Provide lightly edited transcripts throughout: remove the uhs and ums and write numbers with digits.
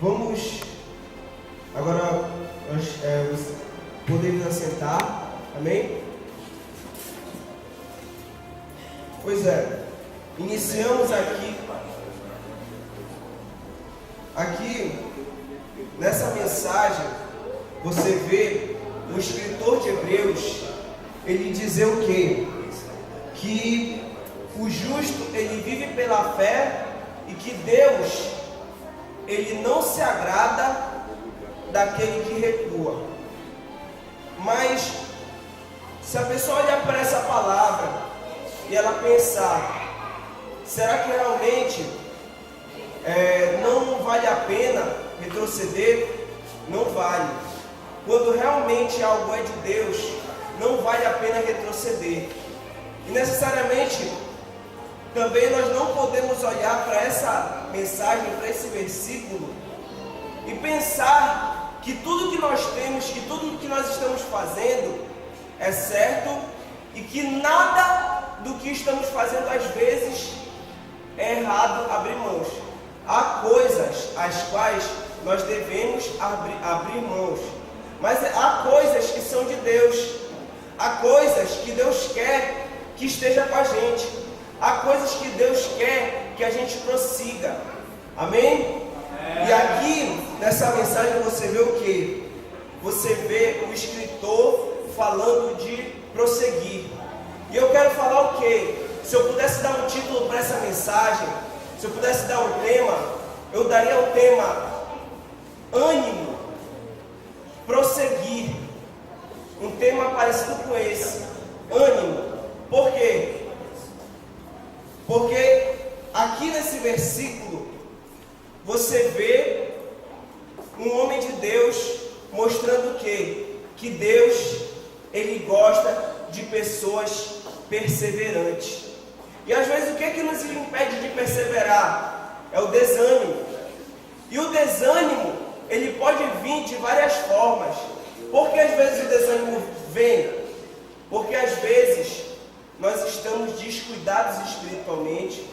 Vamos agora nós podemos assentar, amém? Pois é, iniciamos aqui nessa mensagem, você vê o escritor de Hebreus, ele dizer o quê? Que o justo, ele vive pela fé e que Deus, ele não se agrada daquele que recua. Mas se a pessoa olhar para essa palavra e ela pensar, será que realmente não vale a pena retroceder? Não vale. Quando realmente algo é de Deus, não vale a pena retroceder. E necessariamente também nós não podemos olhar para essa mensagem, para esse versículo e pensar que tudo que nós temos, que tudo que nós estamos fazendo é certo e que nada do que estamos fazendo às vezes é errado abrir mãos. Há coisas às quais nós devemos abrir mãos, mas há coisas que são de Deus, há coisas que Deus quer que esteja com a gente, há coisas que Deus quer que a gente prossiga, amém? E aqui nessa mensagem você vê o que? Você vê o escritor falando de prosseguir. E eu quero falar o que? Se eu pudesse dar um título para essa mensagem, se eu pudesse dar um tema, eu daria o tema ânimo, prosseguir. Um tema parecido com esse, ânimo. Por quê? Porque aqui nesse versículo você vê um homem de Deus mostrando que Deus, ele gosta de pessoas perseverantes. E às vezes o que nos impede de perseverar? É o desânimo. E o desânimo, ele pode vir de várias formas. Por que às vezes o desânimo vem? Porque às vezes nós estamos descuidados espiritualmente.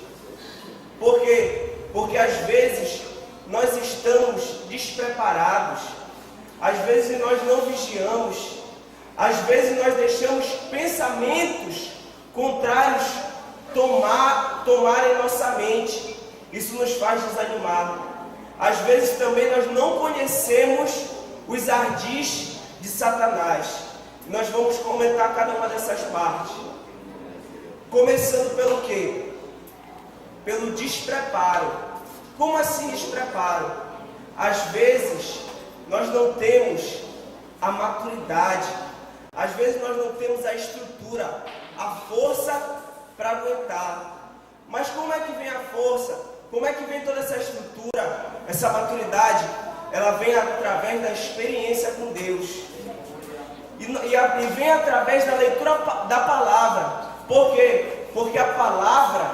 Por quê? Porque às vezes nós estamos despreparados. Às vezes nós não vigiamos. Às vezes nós deixamos pensamentos contrários tomarem nossa mente. Isso nos faz desanimar. Às vezes também nós não conhecemos os ardis de Satanás. Nós vamos comentar cada uma dessas partes. Começando pelo quê? Pelo despreparo. Como assim despreparo? Às vezes nós não temos a maturidade. Às vezes nós não temos a estrutura, a força para aguentar. Mas como é que vem a força? Como é que vem toda essa estrutura, essa maturidade? Ela vem através da experiência com Deus. E vem através da leitura da palavra. Por quê? Porque a palavra,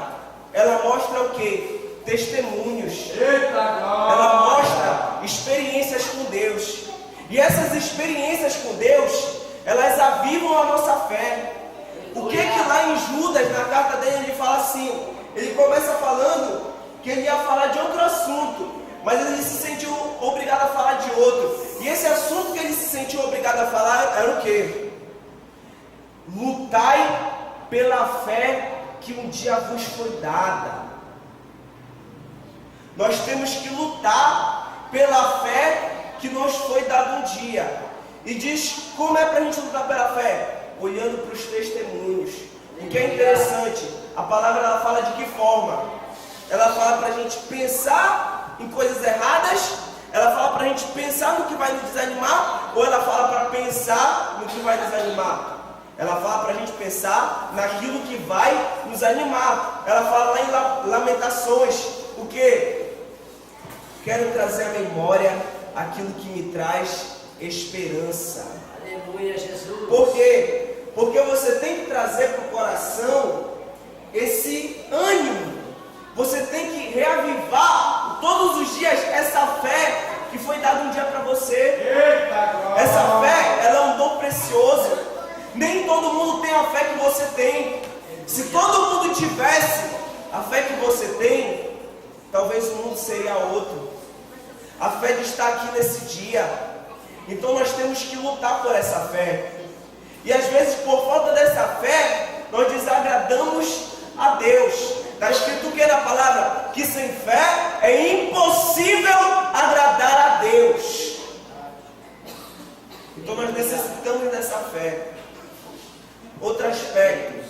ela mostra o quê? Testemunhos. Ela mostra experiências com Deus. E essas experiências com Deus, elas avivam a nossa fé. O que lá em Judas, na carta dele, ele fala assim, ele começa falando que ele ia falar de outro assunto, mas ele se sentiu obrigado a falar de outro. E esse assunto que ele se sentiu obrigado a falar era o quê? Lutai pela fé que um dia vos foi dada. Nós temos que lutar pela fé que nos foi dada um dia. E diz como é para a gente lutar pela fé? Olhando para os testemunhos. O que é interessante, a palavra ela fala de que forma? Ela fala para a gente pensar em coisas erradas? Ela fala para a gente pensar no que vai nos desanimar? Ou ela fala para pensar no que vai nos animar? Ela fala para a gente pensar naquilo que vai nos animar. Ela fala lá em Lamentações, o que? Quero trazer à memória aquilo que me traz esperança. Aleluia, Jesus. Por quê? Porque você tem que trazer para o coração esse ânimo. Você tem que reavivar todos os dias essa fé que foi dada um dia para você. Essa fé, ela é um dom precioso. Nem todo mundo tem a fé que você tem. Se todo mundo tivesse a fé que você tem, talvez o mundo seria outro. A fé de estar aqui nesse dia. Então nós temos que lutar por essa fé. E às vezes, por falta dessa fé, nós desagradamos a Deus. Está escrito o que na palavra? Que sem fé é impossível agradar a Deus. Então nós necessitamos dessa fé. Outro aspecto.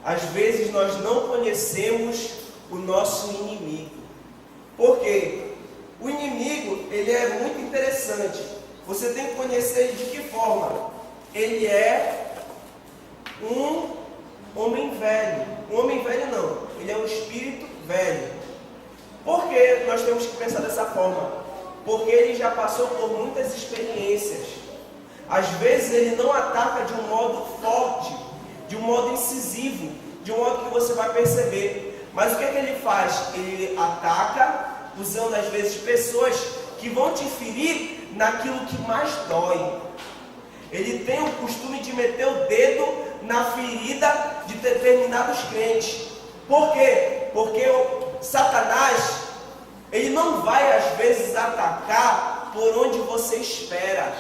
Às vezes nós não conhecemos o nosso inimigo. Por quê? O inimigo, ele é muito interessante. Você tem que conhecer ele de que forma? Ele é um homem velho. Um homem velho não, ele é um espírito velho. Por que nós temos que pensar dessa forma? Porque ele já passou por muitas experiências. Às vezes ele não ataca de um modo forte, de um modo incisivo, de um modo que você vai perceber. Mas o que ele faz? Ele ataca usando às vezes pessoas que vão te ferir naquilo que mais dói. Ele tem o costume de meter o dedo na ferida de determinados crentes. Por quê? Porque o Satanás, ele não vai às vezes atacar por onde você espera.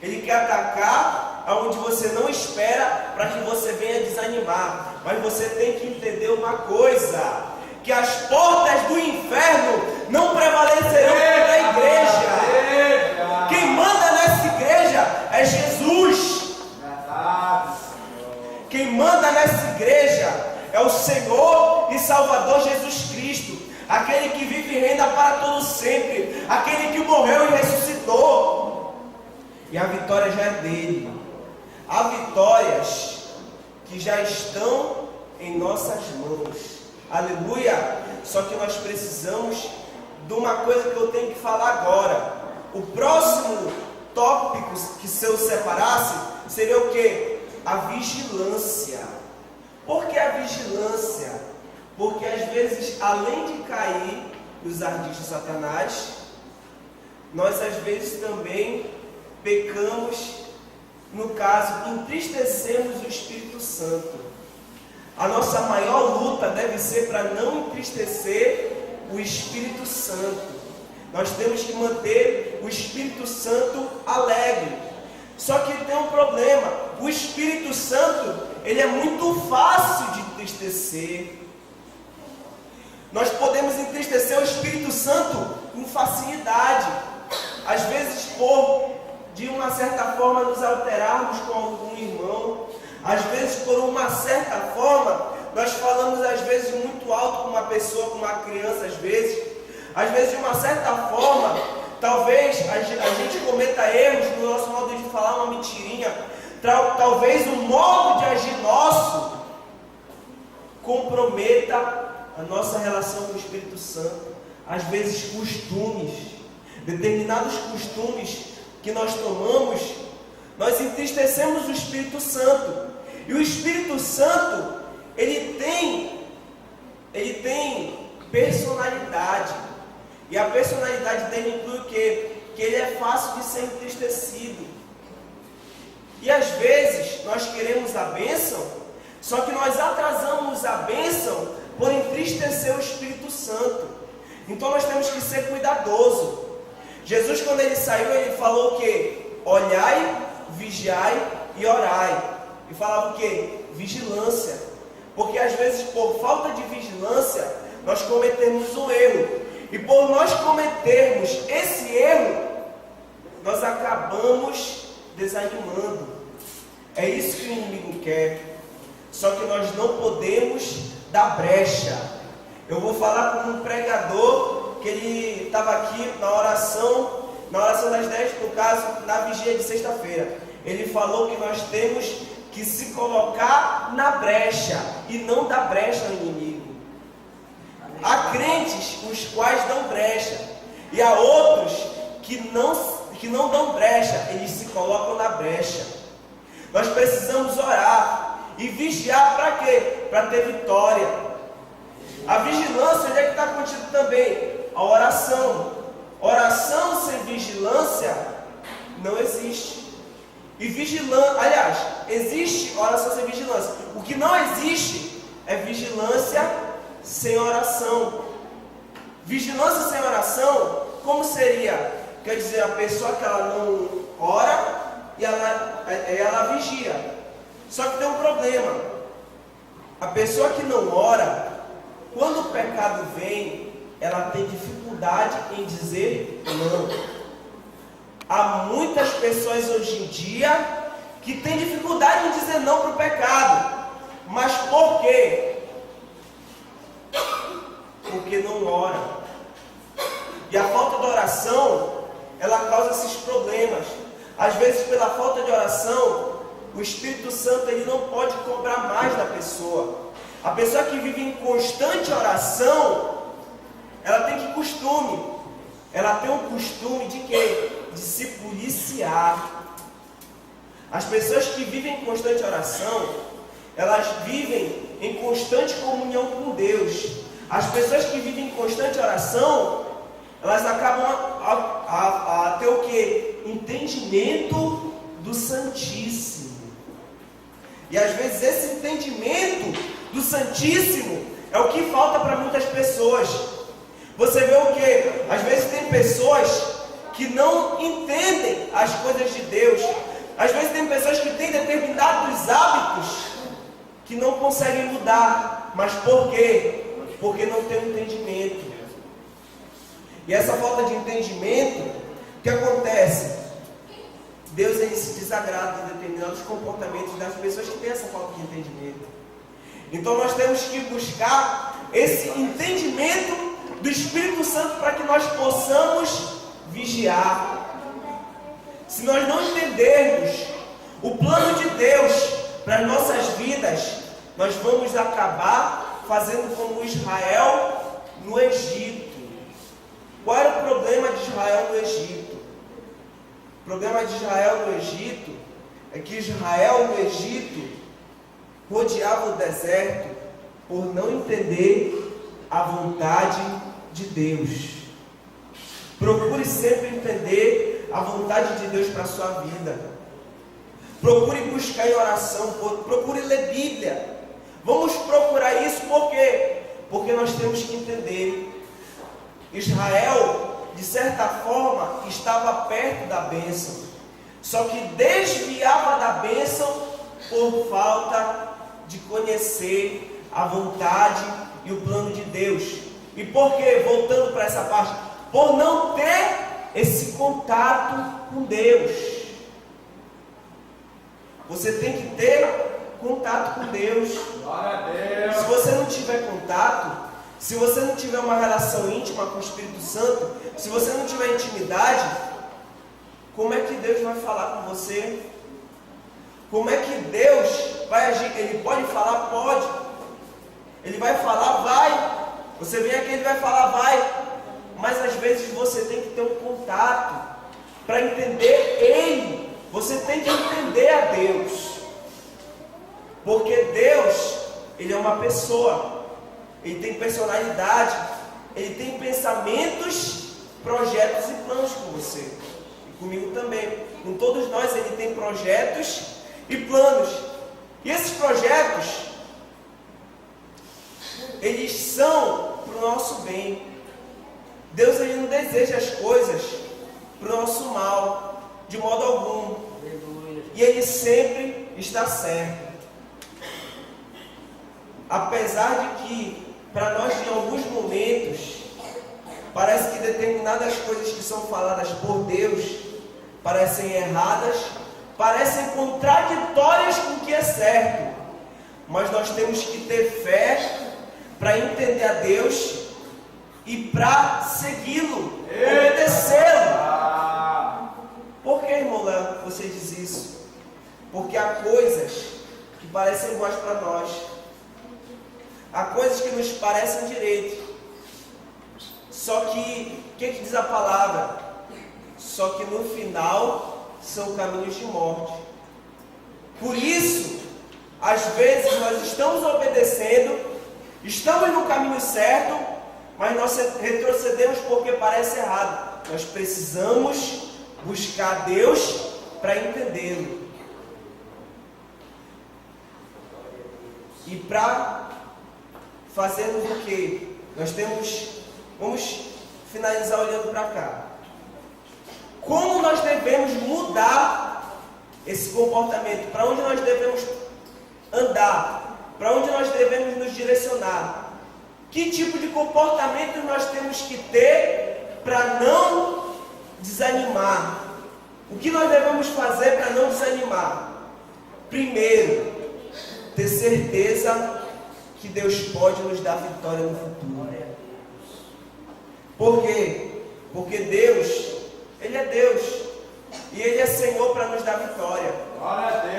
Ele quer atacar aonde você não espera, para que você venha desanimar. Mas você tem que entender uma coisa: que as portas do inferno não prevalecerão contra a igreja. Quem manda nessa igreja é Jesus. Quem manda nessa igreja é o Senhor e Salvador Jesus Cristo, aquele que vive e reina para todo sempre, aquele que morreu e ressuscitou. E a vitória já é dele. Há vitórias que já estão em nossas mãos. Aleluia! Só que nós precisamos de uma coisa que eu tenho que falar agora. O próximo tópico que se eu separasse seria o quê? A vigilância. Por que a vigilância? Porque às vezes, além de cair nos ardis de Satanás, nós às vezes também pecamos, no caso, entristecemos o Espírito Santo. A nossa maior luta deve ser para não entristecer o Espírito Santo. Nós temos que manter o Espírito Santo alegre. Só que tem um problema: o Espírito Santo, ele é muito fácil de entristecer. Nós podemos entristecer o Espírito Santo com facilidade. Às vezes, de uma certa forma, nos alterarmos com algum irmão. Às vezes, por uma certa forma, nós falamos às vezes muito alto com uma pessoa, com uma criança, às vezes de uma certa forma, talvez a gente cometa erros no nosso modo de falar, uma mentirinha. Talvez o modo de agir nosso comprometa a nossa relação com o Espírito Santo. Às vezes determinados costumes que nós tomamos, nós entristecemos o Espírito Santo. E o Espírito Santo, ele tem personalidade. E a personalidade dele inclui o quê? Que ele é fácil de ser entristecido. E às vezes nós queremos a bênção, só que nós atrasamos a bênção por entristecer o Espírito Santo. Então nós temos que ser cuidadosos. Jesus, quando ele saiu, ele falou o quê? Olhai, vigiai e orai. E falava o quê? Vigilância. Porque às vezes, por falta de vigilância, nós cometemos um erro. E por nós cometermos esse erro, nós acabamos desanimando. É isso que o inimigo quer. Só que nós não podemos dar brecha. Eu vou falar com um pregador que ele estava aqui na oração das 10, no caso, na vigia de sexta-feira. Ele falou que nós temos que se colocar na brecha e não dar brecha ao inimigo. Há crentes os quais dão brecha, e há outros que não dão brecha, eles se colocam na brecha. Nós precisamos orar e vigiar para quê? Para ter vitória. A vigilância, onde é que está contido também? A oração. Oração sem vigilância não existe. E vigilância, aliás, existe oração sem vigilância. O que não existe é vigilância sem oração. Vigilância sem oração como seria? Quer dizer, a pessoa que ela não ora e ela vigia. Só que tem um problema. A pessoa que não ora, quando o pecado vem, ela tem dificuldade em dizer não. Há muitas pessoas hoje em dia que têm dificuldade em dizer não para o pecado. Mas por quê? Porque não ora. E a falta de oração, ela causa esses problemas. Às vezes, pela falta de oração, o Espírito Santo ele não pode cobrar mais da pessoa. A pessoa que vive em constante oração, ela tem que costume. Ela tem um costume de quê? De se policiar. As pessoas que vivem em constante oração, elas vivem em constante comunhão com Deus. As pessoas que vivem em constante oração, elas acabam a ter o quê? Entendimento do Santíssimo. E às vezes esse entendimento do Santíssimo é o que falta para muitas pessoas. Você vê o quê? Às vezes tem pessoas que não entendem as coisas de Deus. Às vezes tem pessoas que têm determinados hábitos que não conseguem mudar. Mas por quê? Porque não tem um entendimento. E essa falta de entendimento, o que acontece? Deus ele se desagrada de determinados comportamentos das pessoas que têm essa falta de entendimento. Então nós temos que buscar esse entendimento do Espírito Santo para que nós possamos vigiar. Se nós não entendermos o plano de Deus para as nossas vidas, nós vamos acabar fazendo como Israel no Egito. Qual era o problema de Israel no Egito? O problema de Israel no Egito é que Israel no Egito rodeava o deserto por não entender a vontade de Deus. Procure sempre entender a vontade de Deus para a sua vida. Procure buscar em oração, procure ler Bíblia. Vamos procurar isso por quê? Porque nós temos que entender. Israel, de certa forma, estava perto da bênção, só que desviava da bênção por falta de conhecer a vontade e o plano de Deus. E por quê? Voltando para essa parte, por não ter esse contato com Deus. Você tem que ter contato com Deus. Glória a Deus. Se você não tiver contato, se você não tiver uma relação íntima com o Espírito Santo, se você não tiver intimidade, como é que Deus vai falar com você? Como é que Deus vai agir? Ele pode falar? Pode. Ele vai falar? Vai. Você vem aqui, ele vai falar? Vai. Mas às vezes você tem que ter um contato para entender Ele. Você tem que entender a Deus. Porque Deus, Ele é uma pessoa. Ele tem personalidade, ele tem pensamentos, projetos e planos com você. E comigo também. Com todos nós ele tem projetos e planos. E esses projetos, eles são para o nosso bem. Deus ele não deseja as coisas para o nosso mal, de modo algum. E ele sempre está certo. Apesar de que para nós, em alguns momentos, parece que determinadas coisas que são faladas por Deus parecem erradas, parecem contraditórias com o que é certo. Mas nós temos que ter fé para entender a Deus e para segui-lo, obedecê-lo. Por que, irmão Léo, você diz isso? Porque há coisas que parecem boas para nós. Há coisas que nos parecem direito. Só que, o que diz a palavra? Só que no final são caminhos de morte. Por isso, às vezes nós estamos obedecendo, estamos no caminho certo, mas nós retrocedemos porque parece errado. Nós precisamos buscar Deus para entendê-lo. E para fazermos o que? Vamos finalizar olhando para cá. Como nós devemos mudar esse comportamento? Para onde nós devemos andar? Para onde nós devemos nos direcionar? Que tipo de comportamento nós temos que ter para não desanimar? O que nós devemos fazer para não desanimar? Primeiro, ter certeza que Deus pode nos dar vitória no futuro. Por quê? Porque Deus, Ele é Deus. E Ele é Senhor para nos dar vitória.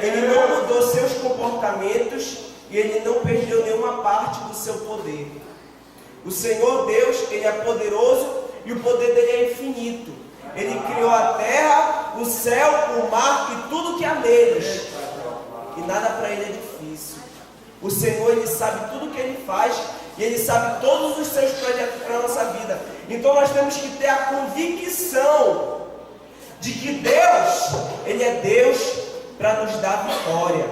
Ele não mudou seus comportamentos e Ele não perdeu nenhuma parte do seu poder. O Senhor Deus, Ele é poderoso e o poder dele é infinito. Ele criou a terra, o céu, o mar e tudo que há neles. E nada para Ele é difícil. O Senhor, Ele sabe tudo o que Ele faz e Ele sabe todos os seus projetos para a nossa vida. Então nós temos que ter a convicção de que Deus, Ele é Deus para nos dar vitória.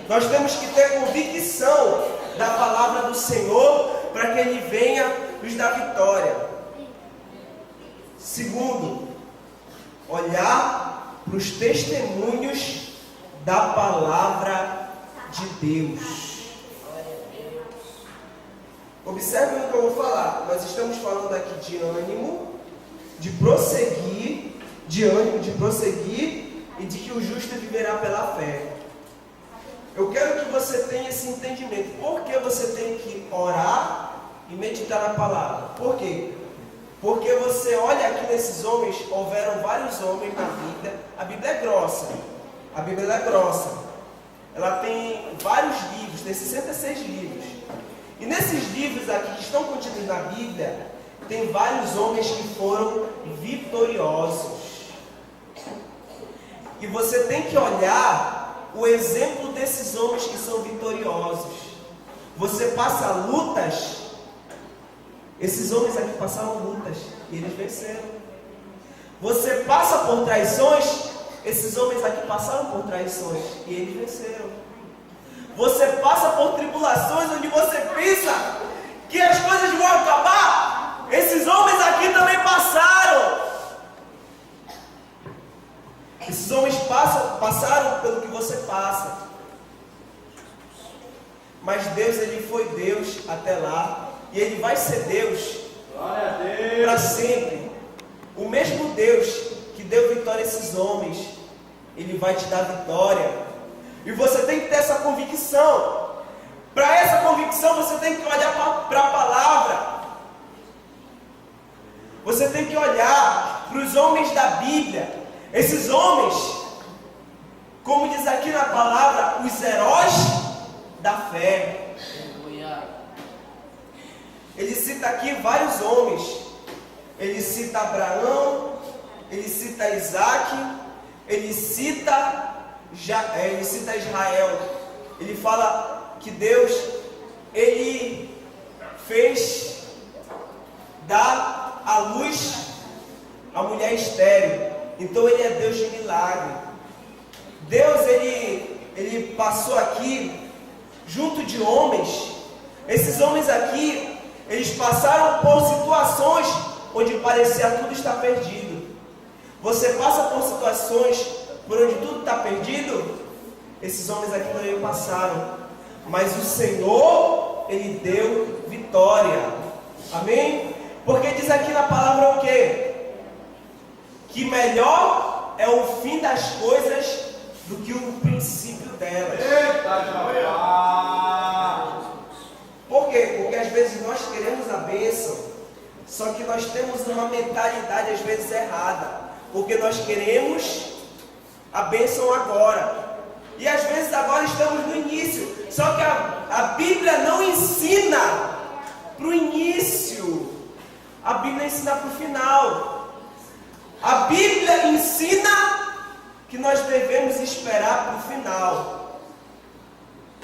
Nós temos que ter convicção da palavra do Senhor para que Ele venha nos dar vitória. Segundo, olhar para os testemunhos da palavra de Deus. Observe o que eu vou falar. Nós estamos falando aqui de ânimo, de prosseguir, de ânimo, de prosseguir e de que o justo viverá pela fé. Eu quero que você tenha esse entendimento. Por que você tem que orar e meditar na palavra? Por quê? Porque você olha aqui nesses homens, houveram vários homens na Bíblia. A Bíblia é grossa. A Bíblia é grossa. Ela tem vários livros, tem 66 livros. E nesses livros aqui que estão contidos na Bíblia, tem vários homens que foram vitoriosos. E você tem que olhar o exemplo desses homens que são vitoriosos. Você passa lutas. Esses homens aqui passaram lutas e eles venceram. Você passa por traições. Esses homens aqui passaram por traições e eles venceram. Você passa por tribulações onde você pensa que as coisas vão acabar. Esses homens aqui também passaram. Esses homens passaram pelo que você passa. Mas Deus, Ele foi Deus até lá. E Ele vai ser Deus para sempre. O mesmo Deus que deu vitória a esses homens, Ele vai te dar vitória. E você tem que ter essa convicção. Para essa convicção você tem que olhar para a palavra. Você tem que olhar para os homens da Bíblia. Esses homens, como diz aqui na palavra, os heróis da fé. Ele cita aqui vários homens. Ele cita Abraão, ele cita Isaac, ele cita Israel. Ele fala que Deus, Ele fez dar à luz a mulher estéril. Então Ele é Deus de milagre. Deus, Ele passou aqui junto de homens. Esses homens aqui, eles passaram por situações onde parecia tudo estar perdido. Você passa por situações por onde tudo está perdido? Esses homens aqui também passaram. Mas o Senhor, Ele deu vitória. Amém? Porque diz aqui na palavra o quê? Que melhor é o fim das coisas do que o princípio delas. Por quê? Porque às vezes nós queremos a bênção, só que nós temos uma mentalidade às vezes errada. Porque nós queremos a bênção agora. E às vezes agora estamos no início. Só que a Bíblia não ensina para o início. A Bíblia ensina para o final. A Bíblia ensina que nós devemos esperar para o final.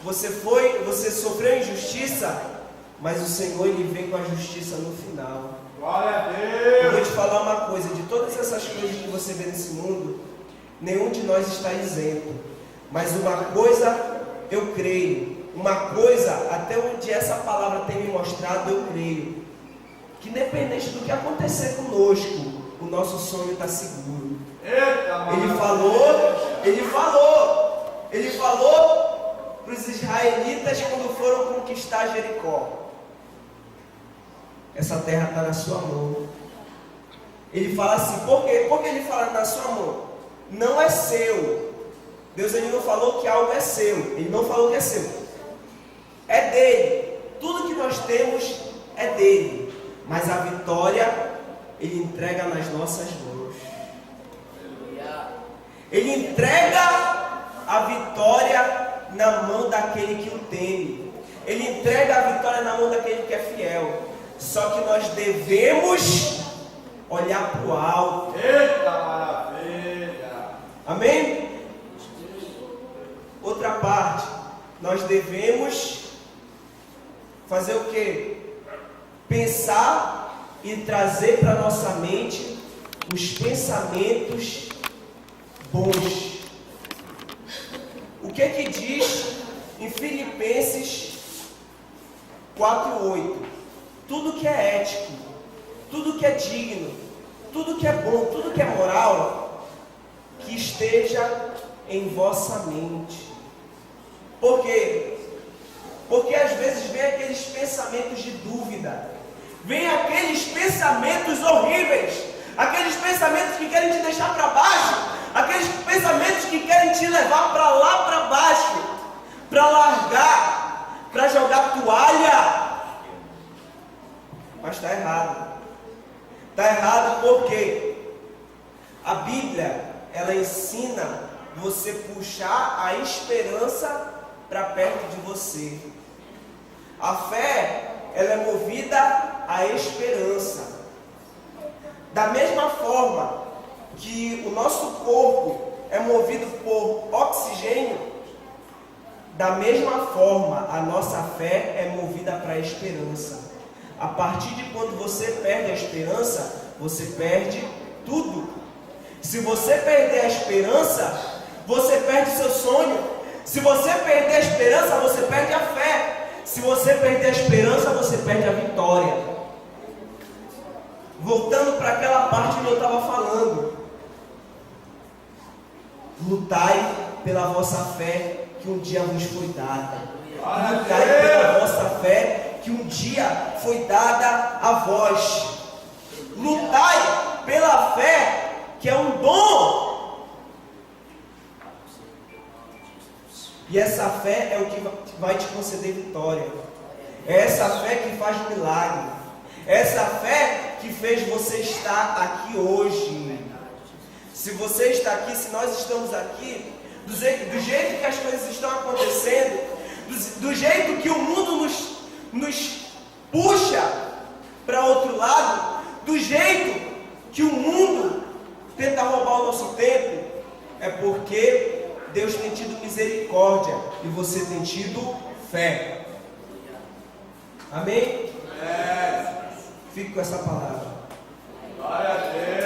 Você sofreu injustiça, mas o Senhor, Ele vem com a justiça no final. Glória a Deus. Eu vou te falar uma coisa, de todas essas coisas que você vê nesse mundo, nenhum de nós está isento. Mas uma coisa eu creio, uma coisa, até onde essa palavra tem me mostrado, eu creio, que independente do que acontecer conosco, o nosso sonho está seguro. Ele falou para os israelitas quando foram conquistar Jericó: essa terra está na sua mão. Ele fala assim, por quê? Porque ele fala na sua mão, não é seu. Deus ainda não falou que algo é seu, ele não falou que é seu, é dele. Tudo que nós temos é dele, mas a vitória ele entrega nas nossas mãos. Ele entrega a vitória na mão daquele que o teme. Ele entrega a vitória na mão daquele que é fiel. Só que nós devemos olhar para o alto. Eita maravilha! Amém? Outra parte, nós devemos fazer o quê? Pensar e trazer para nossa mente os pensamentos bons. O que diz em Filipenses 4:8? Tudo que é ético, tudo que é digno, tudo que é bom, tudo que é moral, que esteja em vossa mente. Por quê? Porque às vezes vem aqueles pensamentos de dúvida, vem aqueles pensamentos horríveis, aqueles pensamentos que querem te deixar para baixo, aqueles pensamentos que querem te levar para lá para baixo, para largar, para jogar toalha. Mas está errado. Está errado porque a Bíblia, ela ensina você puxar a esperança para perto de você. A fé, ela é movida à esperança. Da mesma forma que o nosso corpo é movido por oxigênio, da mesma forma a nossa fé é movida para a esperança. A partir de quando você perde a esperança, você perde tudo. Se você perder a esperança, você perde seu sonho. Se você perder a esperança, você perde a fé. Se você perder a esperança, você perde a vitória. Voltando para aquela parte que eu estava falando. Lutai pela vossa fé que um dia vos foi dada. Lutai pela vossa fé que um dia foi dada a vós. Lutai pela fé que é um dom. E essa fé é o que vai te conceder vitória. É essa fé que faz milagre. É essa fé que fez você estar aqui hoje. Se você está aqui, se nós estamos aqui, do jeito que as coisas estão acontecendo, do jeito que o mundo nos puxa para outro lado, do jeito que o mundo tenta roubar o nosso tempo, é porque Deus tem tido misericórdia e você tem tido fé. Amém? Fique com essa palavra. Glória a Deus.